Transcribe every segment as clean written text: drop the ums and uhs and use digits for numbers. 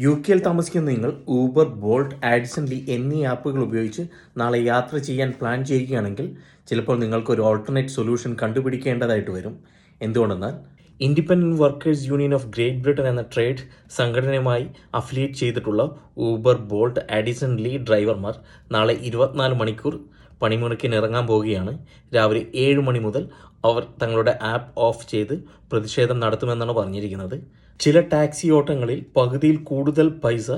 യുകെയിൽ താമസിക്കുന്ന നിങ്ങൾ Uber, bolt, ആഡിസൺലി എന്നീ ആപ്പുകൾ ഉപയോഗിച്ച് നാളെ യാത്ര ചെയ്യാൻ പ്ലാൻ ചെയ്യുകയാണെങ്കിൽ ചിലപ്പോൾ നിങ്ങൾക്ക് ഒരു ഓൾട്ടർനേറ്റ് സൊല്യൂഷൻ കണ്ടുപിടിക്കേണ്ടതായിട്ട് വരും. എന്തുകൊണ്ടെന്നാൽ independent workers union of great Britain എന്ന ട്രേഡ് സംഘടനയുമായി അഫിലിയേറ്റ് ചെയ്തിട്ടുള്ള ഊബർ, ബോൾട്ട്, ആഡിസൺലി ഡ്രൈവർമാർ നാളെ 24 മണിക്കൂർ പണിമുടക്കിന് ഇറങ്ങാൻ പോവുകയാണ്. രാവിലെ 7 മണി മുതൽ അവർ തങ്ങളുടെ ആപ്പ് ഓഫ് ചെയ്ത് പ്രതിഷേധം നടത്തുമെന്നാണ് പറഞ്ഞിരിക്കുന്നത്. ചില ടാക്സി ഓട്ടങ്ങളിൽ പകുതിയിൽ കൂടുതൽ പൈസ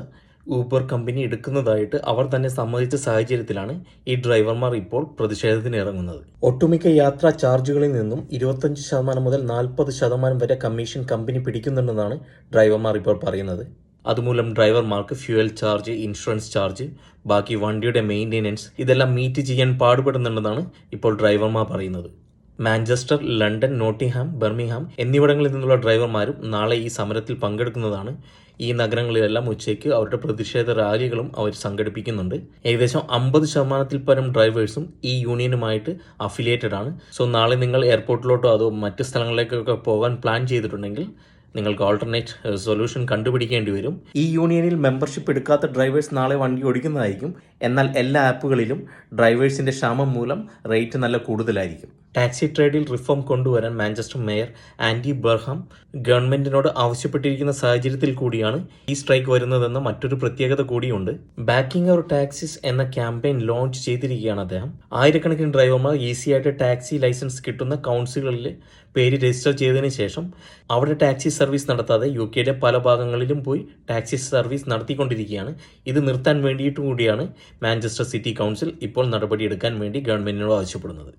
ഊബർ കമ്പനി എടുക്കുന്നതായിട്ട് അവർ തന്നെ സമ്മതിച്ച സാഹചര്യത്തിലാണ് ഈ ഡ്രൈവർമാർ ഇപ്പോൾ പ്രതിഷേധത്തിന് ഇറങ്ങുന്നത്. ഒട്ടുമിക്ക യാത്രാ ചാർജുകളിൽ നിന്നും 25% മുതൽ 40% വരെ കമ്മീഷൻ കമ്പനി പിടിക്കുന്നുണ്ടെന്നാണ് ഡ്രൈവർമാർ ഇപ്പോൾ പറയുന്നത്. അതുമൂലം ഡ്രൈവർമാർക്ക് ഫ്യൂവൽ ചാർജ്, ഇൻഷുറൻസ് ചാർജ്, ബാക്കി വണ്ടിയുടെ മെയിൻ്റെനൻസ് ഇതെല്ലാം മീറ്റ് ചെയ്യാൻ പാടുപെടുന്നുണ്ടെന്നാണ് ഇപ്പോൾ ഡ്രൈവർമാർ പറയുന്നത്. മാഞ്ചസ്റ്റർ, ലണ്ടൻ, നോട്ടിംഗ്ഹാം, ബർമിംഗ്ഹാം എന്നിവിടങ്ങളിൽ നിന്നുള്ള ഡ്രൈവർമാരും നാളെ ഈ സമരത്തിൽ പങ്കെടുക്കുന്നതാണ്. ഈ നഗരങ്ങളിലെല്ലാം ഉച്ചയ്ക്ക് അവരുടെ പ്രതിഷേധ റാലികളും അവർ സംഘടിപ്പിക്കുന്നുണ്ട്. ഏകദേശം 50% പരം ഡ്രൈവേഴ്സും ഈ യൂണിയനുമായിട്ട് അഫിലിയേറ്റഡ് ആണ്. സോ നാളെ നിങ്ങൾ എയർപോർട്ടിലോട്ടോ അതോ മറ്റ് സ്ഥലങ്ങളിലേക്കൊക്കെ പോകാൻ പ്ലാൻ ചെയ്തിട്ടുണ്ടെങ്കിൽ നിങ്ങൾക്ക് ഓൾട്ടർനേറ്റ് സൊല്യൂഷൻ കണ്ടുപിടിക്കേണ്ടി വരും. ഈ യൂണിയനിൽ മെമ്പർഷിപ്പ് എടുക്കാത്ത ഡ്രൈവേഴ്സ് നാളെ വണ്ടി ഓടിക്കുന്നതായിരിക്കും. എന്നാൽ എല്ലാ ആപ്പുകളിലും ഡ്രൈവേഴ്സിന്റെ ക്ഷാമം മൂലം റേറ്റ് നല്ല കൂടുതലായിരിക്കും. ടാക്സി ട്രേഡിൽ റിഫോം കൊണ്ടുവരാൻ മാഞ്ചസ്റ്റർ മേയർ ആൻഡി ബർഹാം ഗവൺമെന്റിനോട് ആവശ്യപ്പെട്ടിരിക്കുന്ന സാഹചര്യത്തിൽ കൂടിയാണ് ഈ സ്ട്രൈക്ക് വരുന്നതെന്ന മറ്റൊരു പ്രത്യേകത കൂടിയുണ്ട്. ബാക്കിംഗ് അവർ ടാക്സിസ് എന്ന ക്യാമ്പയിൻ ലോഞ്ച് ചെയ്തിരിക്കുകയാണ് അദ്ദേഹം. ആയിരക്കണക്കിന് ഡ്രൈവർമാർ ഈസിയായിട്ട് ടാക്സി ലൈസൻസ് കിട്ടുന്ന കൗൺസിലുകളിൽ പേര് രജിസ്റ്റർ ചെയ്തതിന് ശേഷം അവിടെ ടാക്സി സർവീസ് നടത്താതെ യുകെയിലെ പല ഭാഗങ്ങളിലും പോയി ടാക്സി സർവീസ് നടത്തിക്കൊണ്ടിരിക്കുകയാണ്. ഇത് നിർത്താൻ വേണ്ടിയിട്ട് കൂടിയാണ് മാഞ്ചസ്റ്റർ സിറ്റി കൗൺസിൽ ഇപ്പോൾ നടപടിയെടുക്കാൻ വേണ്ടി ഗവൺമെന്റിനോട് ആവശ്യപ്പെടുന്നത്.